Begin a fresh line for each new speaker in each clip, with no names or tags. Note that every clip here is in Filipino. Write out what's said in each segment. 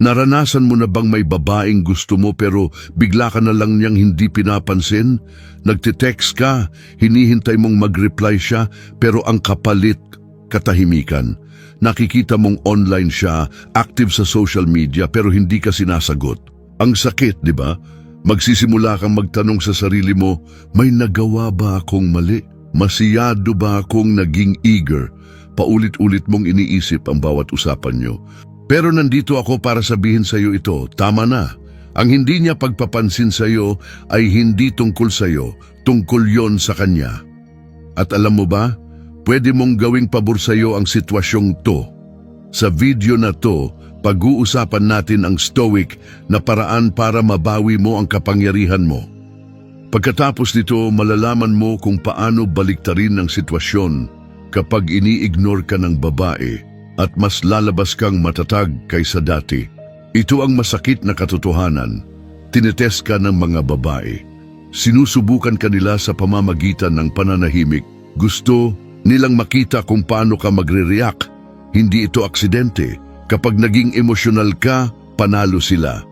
Naranasan mo na bang may babaeng gusto mo pero bigla ka na lang niyang hindi pinapansin? Nagte-text ka, hinihintay mong mag-reply siya pero ang kapalit, katahimikan. Nakikita mong online siya, active sa social media pero hindi ka sinasagot. Ang sakit, di ba? Magsisimula kang magtanong sa sarili mo, may nagawa ba akong mali? Masyado ba akong naging eager? Paulit-ulit mong iniisip ang bawat usapan nyo. Pero nandito ako para sabihin sa iyo ito, tama na. Ang hindi niya pagpapansin sa iyo ay hindi tungkol sa iyo, tungkol yon sa kanya. At alam mo ba, pwede mong gawing pabor sa iyo ang sitwasyong to. Sa video na to, pag-uusapan natin ang stoic na paraan para mabawi mo ang kapangyarihan mo. Pagkatapos nito, malalaman mo kung paano baliktarin ang sitwasyon kapag ini-ignore ka ng babae at mas lalabas kang matatag kaysa dati. Ito ang masakit na katotohanan. Tinetest ka ng mga babae. Sinusubukan ka nila sa pamamagitan ng pananahimik. Gusto nilang makita kung paano ka magre-react. Hindi ito aksidente. Kapag naging emosyonal ka, panalo sila.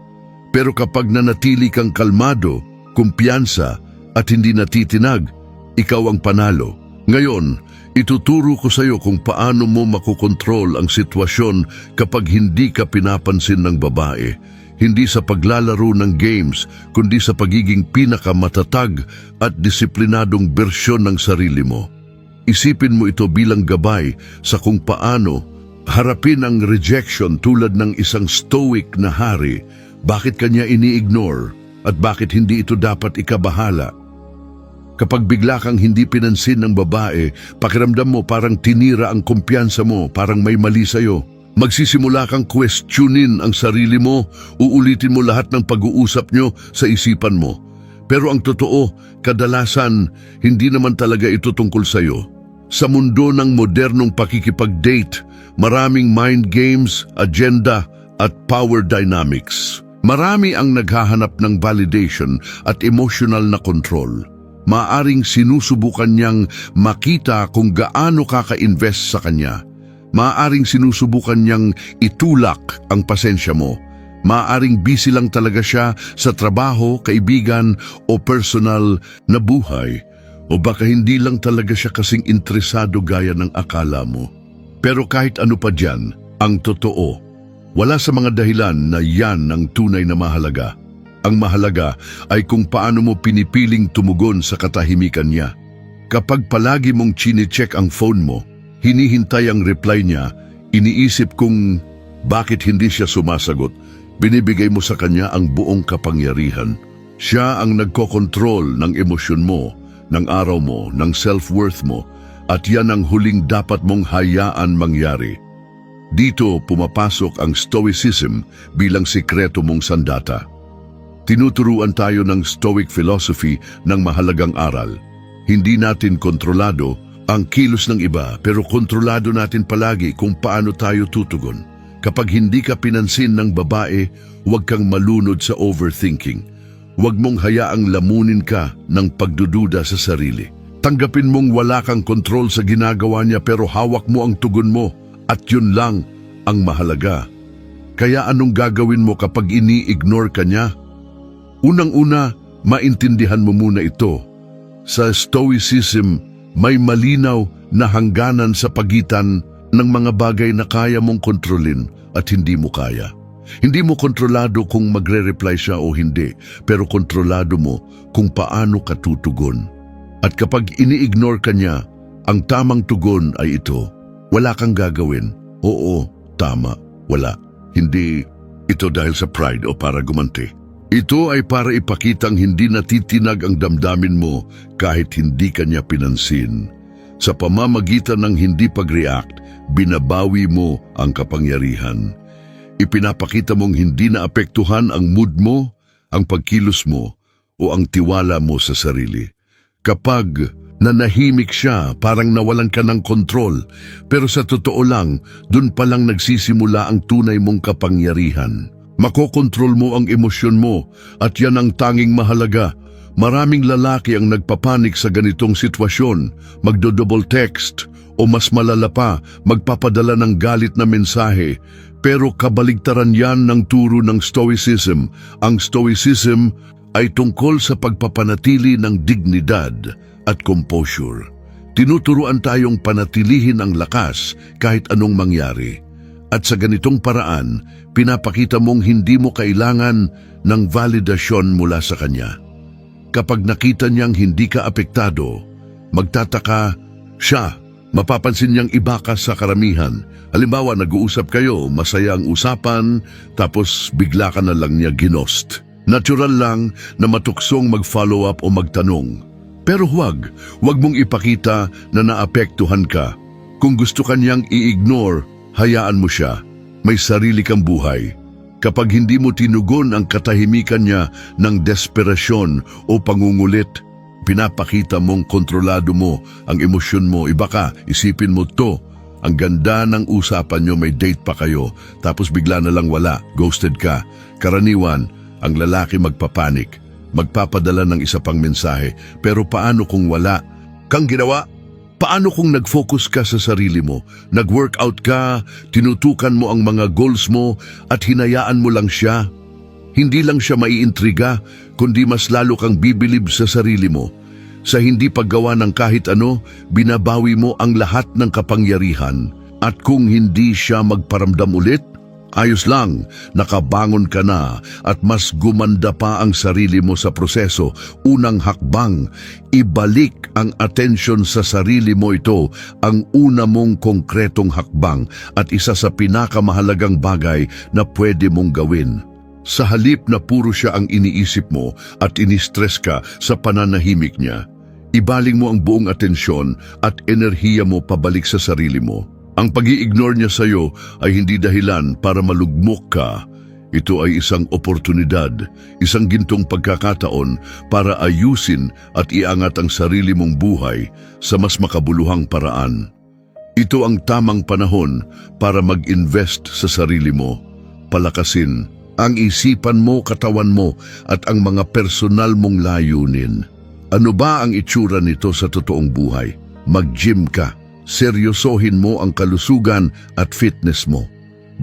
Pero kapag nanatili kang kalmado, kumpiyansa at hindi natitinag, ikaw ang panalo. Ngayon, ituturo ko sa iyo kung paano mo makokontrol ang sitwasyon kapag hindi ka pinapansin ng babae. Hindi sa paglalaro ng games, kundi sa pagiging pinakamatatag at disiplinadong bersyon ng sarili mo. Isipin mo ito bilang gabay sa kung paano harapin ang rejection tulad ng isang stoic na hari. Bakit kanya ini-ignore at bakit hindi ito dapat ikabahala? Kapag bigla kang hindi pinansin ng babae, pakiramdam mo parang tinira ang kumpiyansa mo, parang may mali sa'yo. Magsisimula kang questionin ang sarili mo, uulitin mo lahat ng pag-uusap nyo sa isipan mo. Pero ang totoo, kadalasan, hindi naman talaga ito tungkol sa'yo. Sa mundo ng modernong pakikipag-date, maraming mind games, agenda, at power dynamics. Marami ang naghahanap ng validation at emotional na control. Maaring sinusubukan niyang makita kung gaano kaka-invest sa kanya. Maaring sinusubukan niyang itulak ang pasensya mo. Maaring busy lang talaga siya sa trabaho, kaibigan o personal na buhay. O baka hindi lang talaga siya kasing interesado gaya ng akala mo. Pero kahit ano pa dyan, ang totoo, wala sa mga dahilan na yan ang tunay na mahalaga. Ang mahalaga ay kung paano mo pinipiling tumugon sa katahimikan niya. Kapag palagi mong chine-check ang phone mo, hinihintay ang reply niya, iniisip kung bakit hindi siya sumasagot, binibigay mo sa kanya ang buong kapangyarihan. Siya ang nagkokontrol ng emosyon mo, ng araw mo, ng self-worth mo, at yan ang huling dapat mong hayaan mangyari. Dito pumapasok ang stoicism bilang sikreto mong sandata. Tinuturuan tayo ng Stoic philosophy ng mahalagang aral. Hindi natin kontrolado ang kilos ng iba pero kontrolado natin palagi kung paano tayo tutugon. Kapag hindi ka pinansin ng babae, huwag kang malunod sa overthinking. Huwag mong hayaang lamunin ka ng pagdududa sa sarili. Tanggapin mong wala kang kontrol sa ginagawa niya pero hawak mo ang tugon mo at yun lang ang mahalaga. Kaya anong gagawin mo kapag ini-ignore ka niya? Unang-una, maintindihan mo muna ito. Sa Stoicism, may malinaw na hangganan sa pagitan ng mga bagay na kaya mong kontrolin at hindi mo kaya. Hindi mo kontrolado kung magre-reply siya o hindi, pero kontrolado mo kung paano ka tutugon. At kapag ini-ignore ka niya, ang tamang tugon ay ito. Wala kang gagawin. Oo, tama, wala. Hindi ito dahil sa pride o para gumanti. Ito ay para ipakitang hindi natitinag ang damdamin mo kahit hindi kanya pinansin. Sa pamamagitan ng hindi pag-react, binabawi mo ang kapangyarihan. Ipinapakita mong hindi naapektuhan ang mood mo, ang pagkilos mo, o ang tiwala mo sa sarili. Kapag nanahimik siya, parang nawalan ka ng kontrol, pero sa totoo lang, dun palang nagsisimula ang tunay mong kapangyarihan. Makokontrol mo ang emosyon mo at yan ang tanging mahalaga. Maraming lalaki ang nagpapanik sa ganitong sitwasyon, magdo-double text O mas malala pa, magpapadala ng galit na mensahe. Pero kabaligtaran yan ng turo ng Stoicism. Ang Stoicism ay tungkol sa pagpapanatili ng dignidad at composure. Tinuturuan tayong panatilihin ang lakas kahit anong mangyari. At sa ganitong paraan, pinapakita mong hindi mo kailangan ng validasyon mula sa kanya. Kapag nakita niyang hindi ka apektado, magtataka siya. Mapapansin niyang iba ka sa karamihan. Halimbawa, nag-uusap kayo, masaya ang usapan, tapos bigla ka na lang niya ginost. Natural lang na matuksong mag-follow up o magtanong. Pero huwag mong ipakita na naapektuhan ka. Kung gusto ka niyang i-ignore, hayaan mo siya. May sarili kang buhay. Kapag hindi mo tinugon ang katahimikan niya ng desperasyon o pangungulit, pinapakita mong kontrolado mo ang emosyon mo. Iba ka, isipin mo to. Ang ganda ng usapan nyo, may date pa kayo, tapos bigla na lang wala, ghosted ka. Karaniwan, ang lalaki magpapanik, magpapadala ng isa pang mensahe. Pero paano kung wala kang ginawa? Paano kung nag-focus ka sa sarili mo, nag-workout ka, tinutukan mo ang mga goals mo at hinayaan mo lang siya? Hindi lang siya maiintriga, kundi mas lalo kang bibilib sa sarili mo. Sa hindi paggawa ng kahit ano, binabawi mo ang lahat ng kapangyarihan. At kung hindi siya magparamdam ulit, ayos lang, nakabangon ka na at mas gumanda pa ang sarili mo sa proseso. Unang hakbang, ibalik ang atensyon sa sarili mo. Ito ang una mong konkretong hakbang at isa sa pinakamahalagang bagay na pwede mong gawin. Sa halip na puro siya ang iniisip mo at inistress ka sa pananahimik niya, ibaling mo ang buong atensyon at enerhiya mo pabalik sa sarili mo. Ang pag-i-ignore niya sa iyo ay hindi dahilan para malugmok ka. Ito ay isang oportunidad, isang gintong pagkakataon para ayusin at iangat ang sarili mong buhay sa mas makabuluhang paraan. Ito ang tamang panahon para mag-invest sa sarili mo, palakasin ang isipan mo, katawan mo at ang mga personal mong layunin. Ano ba ang itsura nito sa totoong buhay? Mag-gym ka. Seryosohin mo ang kalusugan at fitness mo.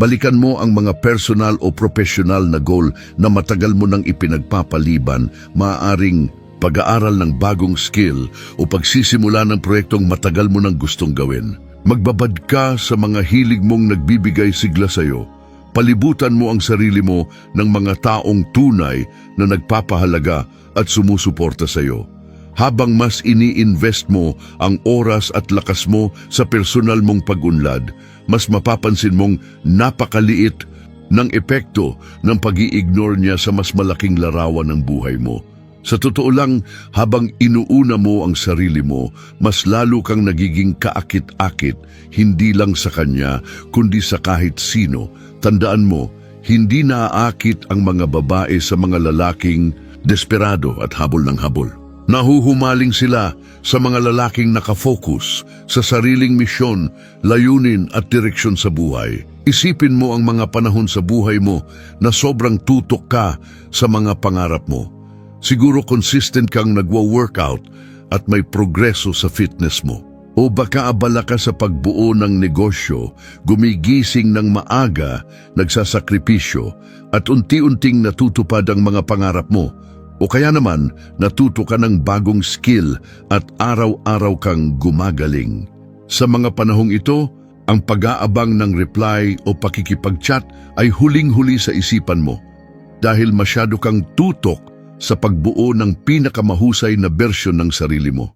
Balikan mo ang mga personal o professional na goal na matagal mo nang ipinagpapaliban, maaaring pag-aaral ng bagong skill o pagsisimula ng proyektong matagal mo nang gustong gawin. Magbabad ka sa mga hilig mong nagbibigay sigla sa iyo. Palibutan mo ang sarili mo ng mga taong tunay na nagpapahalaga at sumusuporta sa iyo. Habang mas ini-invest mo ang oras at lakas mo sa personal mong pag-unlad, mas mapapansin mong napakaliit ng epekto ng pag-i-ignore niya sa mas malaking larawan ng buhay mo. Sa totoo lang, habang inuuna mo ang sarili mo, mas lalo kang nagiging kaakit-akit, hindi lang sa kanya, kundi sa kahit sino. Tandaan mo, hindi naaakit ang mga babae sa mga lalaking desperado at habol ng habol. Nahuhumaling sila sa mga lalaking nakafocus sa sariling misyon, layunin at direksyon sa buhay. Isipin mo ang mga panahon sa buhay mo na sobrang tutok ka sa mga pangarap mo. Siguro consistent kang nagwa-workout at may progreso sa fitness mo. O baka abala ka sa pagbuo ng negosyo, gumigising ng maaga, nagsasakripisyo, at unti-unting natutupad ang mga pangarap mo. O kaya naman, natuto ka ng bagong skill at araw-araw kang gumagaling. Sa mga panahong ito, ang pag-aabang ng reply o pakikipag-chat ay huling-huli sa isipan mo dahil masyado kang tutok sa pagbuo ng pinakamahusay na bersyon ng sarili mo.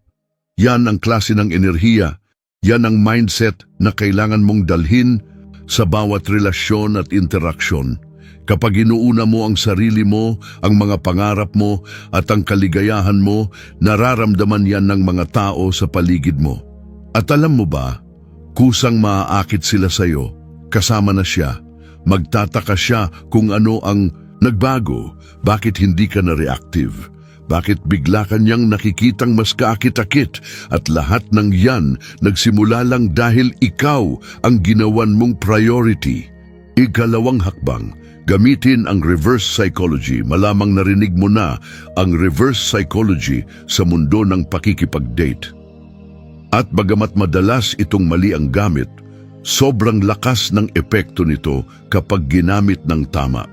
Yan ang klase ng enerhiya, yan ang mindset na kailangan mong dalhin sa bawat relasyon at interaksyon. Kapag inuuna mo ang sarili mo, ang mga pangarap mo at ang kaligayahan mo, nararamdaman yan ng mga tao sa paligid mo. At alam mo ba, kusang maaakit sila sa iyo, kasama na siya. Magtataka siya kung ano ang nagbago, bakit hindi ka na reactive, bakit bigla kanyang nakikitang mas kaakit-akit at lahat ng yan nagsimula lang dahil ikaw ang ginawan mong priority. Ikalawang hakbang, gamitin ang reverse psychology. Malamang narinig mo na ang reverse psychology sa mundo ng pakikipag-date. At bagamat madalas itong mali ang gamit, sobrang lakas ng epekto nito kapag ginamit ng tama.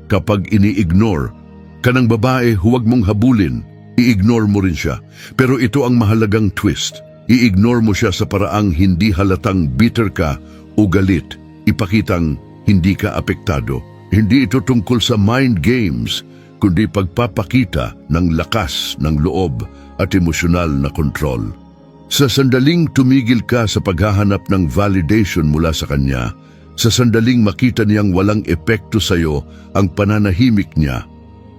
Kapag ini-ignore ka ng babae, huwag mong habulin. I-ignore mo rin siya. Pero ito ang mahalagang twist. I-ignore mo siya sa paraang hindi halatang bitter ka o galit. Ipakitang hindi ka apektado. Hindi ito tungkol sa mind games, kundi pagpapakita ng lakas ng loob at emosyonal na kontrol. Sa sandaling tumigil ka sa paghahanap ng validation mula sa kanya, sa sandaling makita niyang walang epekto sa iyo ang pananahimik niya,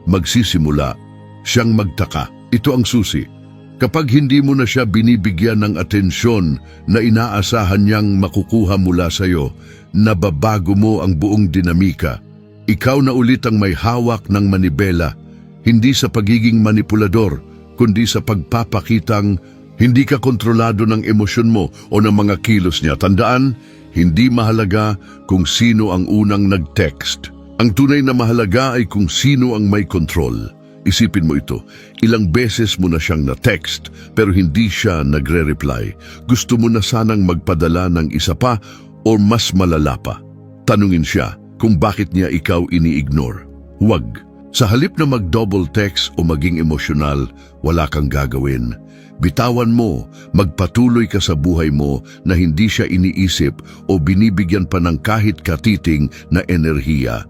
magsisimula siyang magtaka. Ito ang susi. Kapag hindi mo na siya binibigyan ng atensyon na inaasahan niyang makukuha mula sa iyo, nababago mo ang buong dinamika. Ikaw na ulit ang may hawak ng manibela, hindi sa pagiging manipulador, kundi sa pagpapakitang hindi ka kontrolado ng emosyon mo o ng mga kilos niya. Tandaan, hindi mahalaga kung sino ang unang nag-text. Ang tunay na mahalaga ay kung sino ang may control. Isipin mo ito, ilang beses mo na siyang na-text pero hindi siya nagre-reply. Gusto mo na sanang magpadala ng isa pa o mas malala pa. Tanungin siya kung bakit niya ikaw ini-ignore. Huwag. Sa halip na mag-double text o maging emosyonal, wala kang gagawin. Bitawan mo, magpatuloy ka sa buhay mo na hindi siya iniisip o binibigyan pa ng kahit katiting na enerhiya.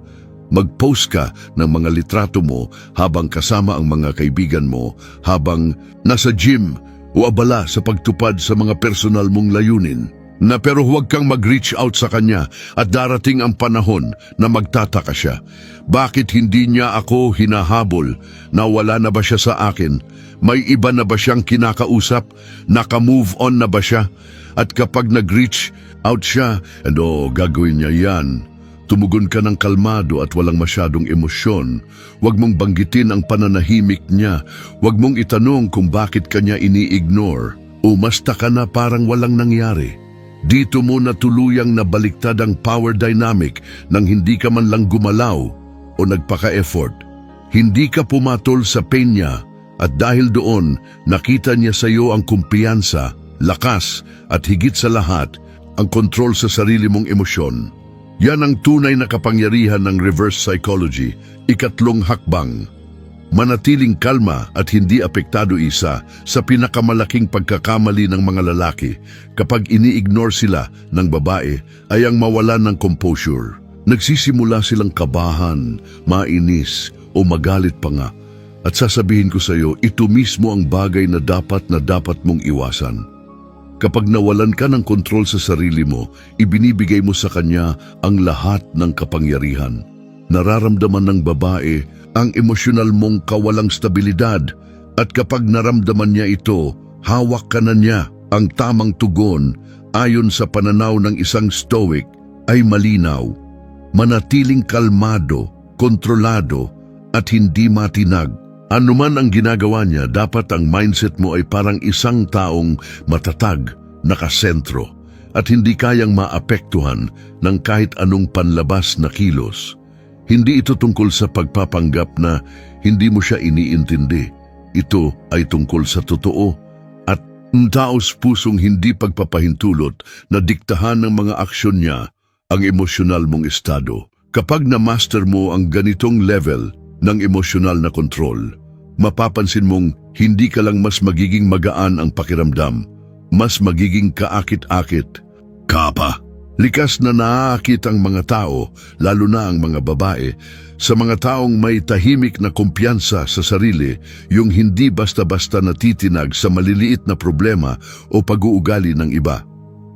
Mag-post ka ng mga litrato mo habang kasama ang mga kaibigan mo, habang nasa gym o abala sa pagtupad sa mga personal mong layunin. Pero huwag kang mag-reach out sa kanya at darating ang panahon na magtataka siya. Bakit hindi niya ako hinahabol? Nawala na ba siya sa akin? May iba na ba siyang kinakausap? Naka-move on na ba siya? At kapag nag-reach out siya, gagawin niya yan. Tumugon ka ng kalmado at walang masyadong emosyon. Huwag mong banggitin ang pananahimik niya. Huwag mong itanong kung bakit kanya ini-ignore. Umasta ka na parang walang nangyari. Dito mo na tuluyang nabaliktad ang power dynamic nang hindi ka man lang gumalaw o nagpaka-effort. Hindi ka pumatol sa pain niya at dahil doon nakita niya sa iyo ang kumpiyansa, lakas at higit sa lahat ang kontrol sa sarili mong emosyon. Yan ang tunay na kapangyarihan ng reverse psychology, ikatlong hakbang. Manatiling kalma at hindi apektado isa sa pinakamalaking pagkakamali ng mga lalaki kapag ini-ignore sila ng babae ay ang mawalan ng composure. Nagsisimula silang kabahan, mainis o magalit pa nga. At sasabihin ko sa iyo, ito mismo ang bagay na dapat mong iwasan. Kapag nawalan ka ng kontrol sa sarili mo, ibinibigay mo sa kanya ang lahat ng kapangyarihan. Nararamdaman ng babae ang emosyonal mong kawalang stabilidad at kapag naramdaman niya ito, hawak ka na niya. Ang tamang tugon ayon sa pananaw ng isang stoic ay malinaw. Manatiling kalmado, kontrolado at hindi matinag. Anuman ang ginagawa niya, dapat ang mindset mo ay parang isang taong matatag, nakasentro at hindi kayang maapektuhan ng kahit anong panlabas na kilos. Hindi ito tungkol sa pagpapanggap na hindi mo siya iniintindi. Ito ay tungkol sa totoo at taos pusong hindi pagpapahintulot na diktahan ng mga aksyon niya ang emosyonal mong estado. Kapag na-master mo ang ganitong level ng emosyonal na kontrol, mapapansin mong hindi ka lang mas magiging magaan ang pakiramdam, mas magiging kaakit-akit. Kapa! Likas na naaakit ang mga tao, lalo na ang mga babae, sa mga taong may tahimik na kumpiyansa sa sarili, yung hindi basta-basta natitinag sa maliliit na problema o pag-uugali ng iba.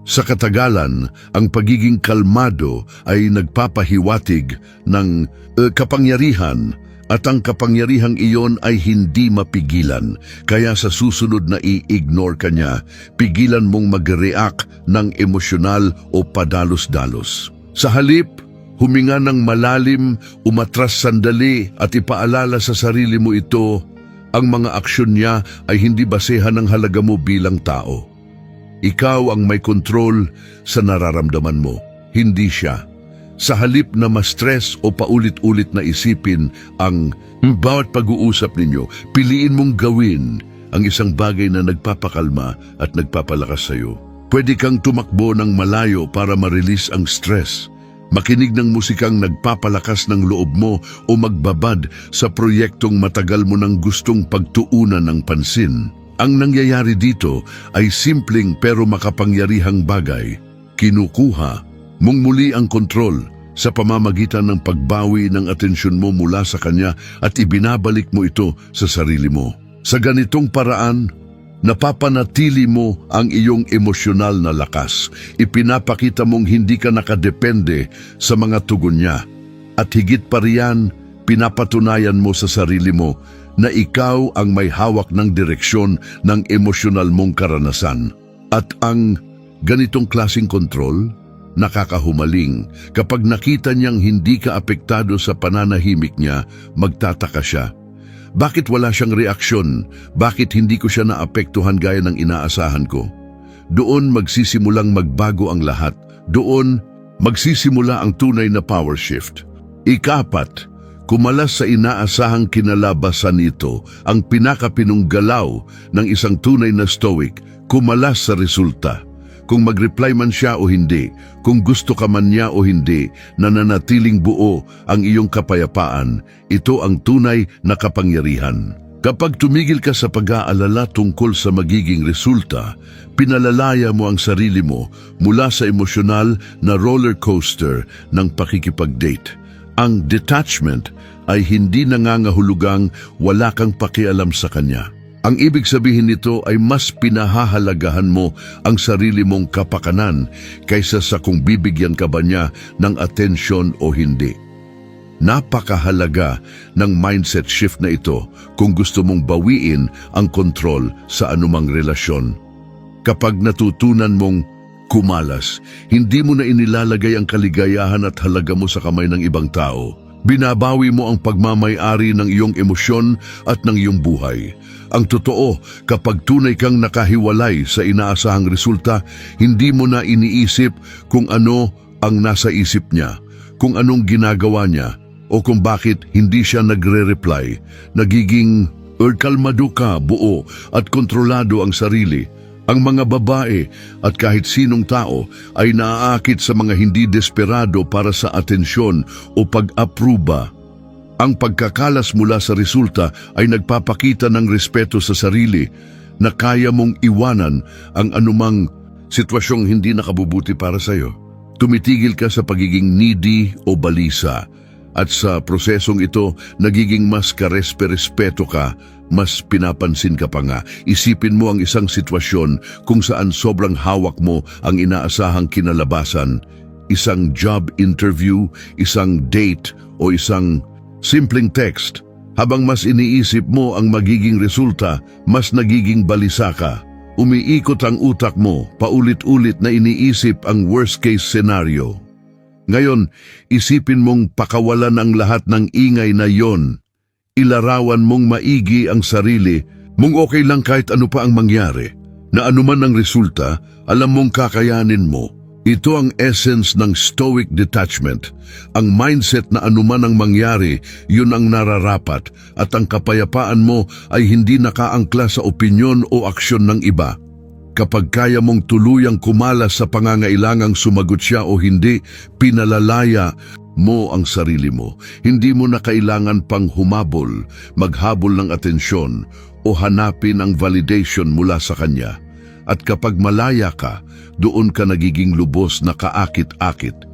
Sa katagalan, ang pagiging kalmado ay nagpapahiwatig ng kapangyarihan at ang kapangyarihang iyon ay hindi mapigilan. Kaya sa susunod na i-ignore ka niya, pigilan mong mag-react ng emosyonal o padalos-dalos. Sa halip, huminga ng malalim, umatras sandali at ipaalala sa sarili mo ito, ang mga aksyon niya ay hindi basehan ng halaga mo bilang tao. Ikaw ang may kontrol sa nararamdaman mo, hindi siya. Sa halip na ma-stress o paulit-ulit na isipin ang bawat pag-uusap ninyo, piliin mong gawin ang isang bagay na nagpapakalma at nagpapalakas sa'yo. Pwede kang tumakbo ng malayo para ma-release ang stress. Makinig ng musikang nagpapalakas ng loob mo o magbabad sa proyektong matagal mo nang gustong pagtuunan ng pansin. Ang nangyayari dito ay simpleng pero makapangyarihang bagay. Kinukuha mong muli ang kontrol sa pamamagitan ng pagbawi ng atensyon mo mula sa kanya at ibinabalik mo ito sa sarili mo. Sa ganitong paraan, napapanatili mo ang iyong emosyonal na lakas. Ipinapakita mong hindi ka nakadepende sa mga tugon niya. At higit pa riyan, pinapatunayan mo sa sarili mo na ikaw ang may hawak ng direksyon ng emosyonal mong karanasan. At ang ganitong klaseng kontrol, nakakahumaling. Kapag nakita niyang hindi ka apektado sa pananahimik niya, magtataka siya. Bakit wala siyang reaksyon? Bakit hindi ko siya naapektuhan gaya ng inaasahan ko? Doon magsisimulang magbago ang lahat. Doon magsisimula ang tunay na power shift. Ika-4, kumalas sa inaasahang kinalabasan nito, ang pinakapinunggalaw ng isang tunay na stoic, kumalas sa resulta. Kung mag-reply man siya o hindi, kung gusto ka man niya o hindi, nananatiling buo ang iyong kapayapaan, ito ang tunay na kapangyarihan. Kapag tumigil ka sa pag-aalala tungkol sa magiging resulta, pinalalaya mo ang sarili mo mula sa emosyonal na roller coaster ng pakikipag-date. Ang detachment ay hindi nangangahulugang wala kang pakialam sa kanya. Ang ibig sabihin nito ay mas pinahahalagahan mo ang sarili mong kapakanan kaysa sa kung bibigyan ka ba niya ng atensyon o hindi. Napakahalaga ng mindset shift na ito kung gusto mong bawiin ang kontrol sa anumang relasyon. Kapag natutunan mong kumalas, hindi mo na inilalagay ang kaligayahan at halaga mo sa kamay ng ibang tao. Binabawi mo ang pagmamay-ari ng iyong emosyon at ng iyong buhay. Ang totoo, kapag tunay kang nakahiwalay sa inaasahang resulta, hindi mo na iniisip kung ano ang nasa isip niya, kung anong ginagawa niya, o kung bakit hindi siya nagre-reply. Nagiging kalmado ka, buo at kontrolado ang sarili. Ang mga babae at kahit sinong tao ay naaakit sa mga hindi desperado para sa atensyon o pag-apruba. Ang pagkakalas mula sa resulta ay nagpapakita ng respeto sa sarili na kaya mong iwanan ang anumang sitwasyong hindi nakabubuti para sa iyo. Tumitigil ka sa pagiging needy o balisa at sa prosesong ito nagiging mas karespe-respeto ka, mas pinapansin ka pa nga. Isipin mo ang isang sitwasyon kung saan sobrang hawak mo ang inaasahang kinalabasan, isang job interview, isang date o isang simpleng text. Habang mas iniisip mo ang magiging resulta, mas nagiging balisa ka. Umiikot ang utak mo, paulit-ulit na iniisip ang worst-case scenario. Ngayon, isipin mong pakawalan ang lahat ng ingay na yon. Ilarawan mong maigi ang sarili, mong okay lang kahit ano pa ang mangyari, na anuman ang resulta, alam mong kakayanin mo. Ito ang essence ng stoic detachment. Ang mindset na anuman ang mangyari, yun ang nararapat, at ang kapayapaan mo ay hindi nakaangkla sa opinyon o aksyon ng iba. Kapag kaya mong tuluyang kumalas sa pangangailangang sumagot siya o hindi, pinalalaya mo ang sarili mo. Hindi mo na kailangan pang humabol, maghabol ng atensyon o hanapin ang validation mula sa kanya. At kapag malaya ka, doon ka nagiging lubos na kaakit-akit.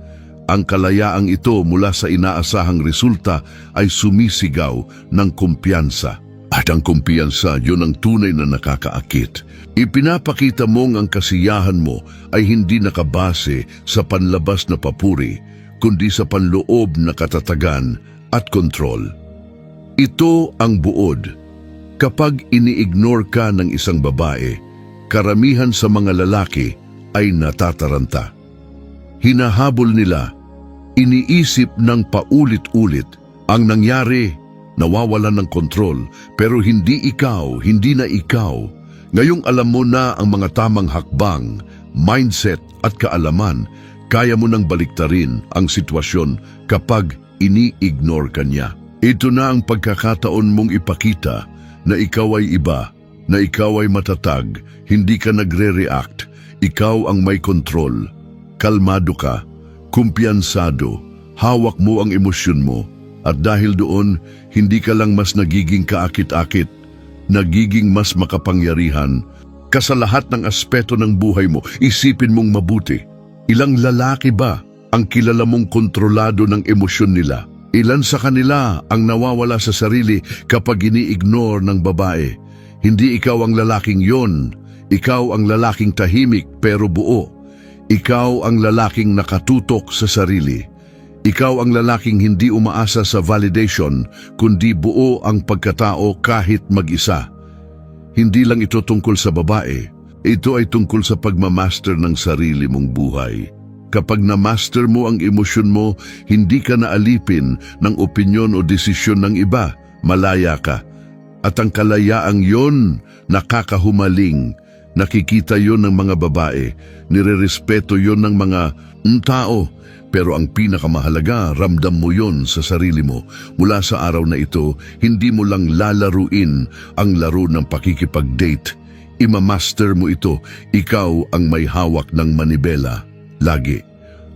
Ang kalayaang ito mula sa inaasahang resulta ay sumisigaw ng kumpiyansa. At ang kumpiyansa, yun ang tunay na nakakaakit. Ipinapakita mong ang kasiyahan mo ay hindi nakabase sa panlabas na papuri, kundi sa panloob na katatagan at kontrol. Ito ang buod. Kapag ini-ignore ka ng isang babae, karamihan sa mga lalaki ay natataranta. Hinahabol nila, iniisip ng paulit-ulit. Ang nangyari, nawawalan ng kontrol, pero hindi ikaw, hindi na ikaw. Ngayong alam mo na ang mga tamang hakbang, mindset at kaalaman, kaya mo nang baliktarin ang sitwasyon kapag ini-ignore ka niya. Ito na ang pagkakataon mong ipakita na ikaw ay iba, na ikaw ay matatag, hindi ka nagre-react, ikaw ang may kontrol. Kalmado ka, kumpiyansado, hawak mo ang emosyon mo, at dahil doon, hindi ka lang mas nagiging kaakit-akit, nagiging mas makapangyarihan. Ka sa lahat ng aspeto ng buhay mo, isipin mong mabuti. Ilang lalaki ba ang kilala mong kontrolado ng emosyon nila? Ilan sa kanila ang nawawala sa sarili kapag ini-ignore ng babae? Hindi ikaw ang lalaking yon. Ikaw ang lalaking tahimik pero buo. Ikaw ang lalaking nakatutok sa sarili. Ikaw ang lalaking hindi umaasa sa validation, kundi buo ang pagkatao kahit mag-isa. Hindi lang ito tungkol sa babae. Ito ay tungkol sa pagmamaster ng sarili mong buhay. Kapag na-master mo ang emosyon mo, hindi ka naalipin ng opinyon o desisyon ng iba, malaya ka. At ang kalayaang yon, nakakahumaling. Nakikita yon ng mga babae, nirerespeto yon ng mga tao. Pero ang pinakamahalaga, ramdam mo yon sa sarili mo. Mula sa araw na ito, hindi mo lang lalaruin ang laro ng pakikipag-date. Imamaster mo ito, ikaw ang may hawak ng manibela. Lagi.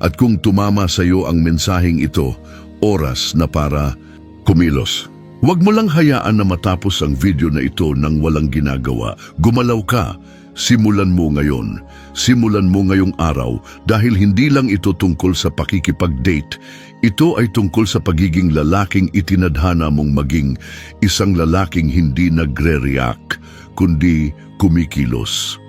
At kung tumama sa iyo ang mensaheng ito, oras na para kumilos. Huwag mo lang hayaan na matapos ang video na ito nang walang ginagawa. Gumalaw ka. Simulan mo ngayon. Simulan mo ngayong araw dahil hindi lang ito tungkol sa pakikipag-date. Ito ay tungkol sa pagiging lalaking itinadhana mong maging isang lalaking hindi nagre-react, kundi kumikilos.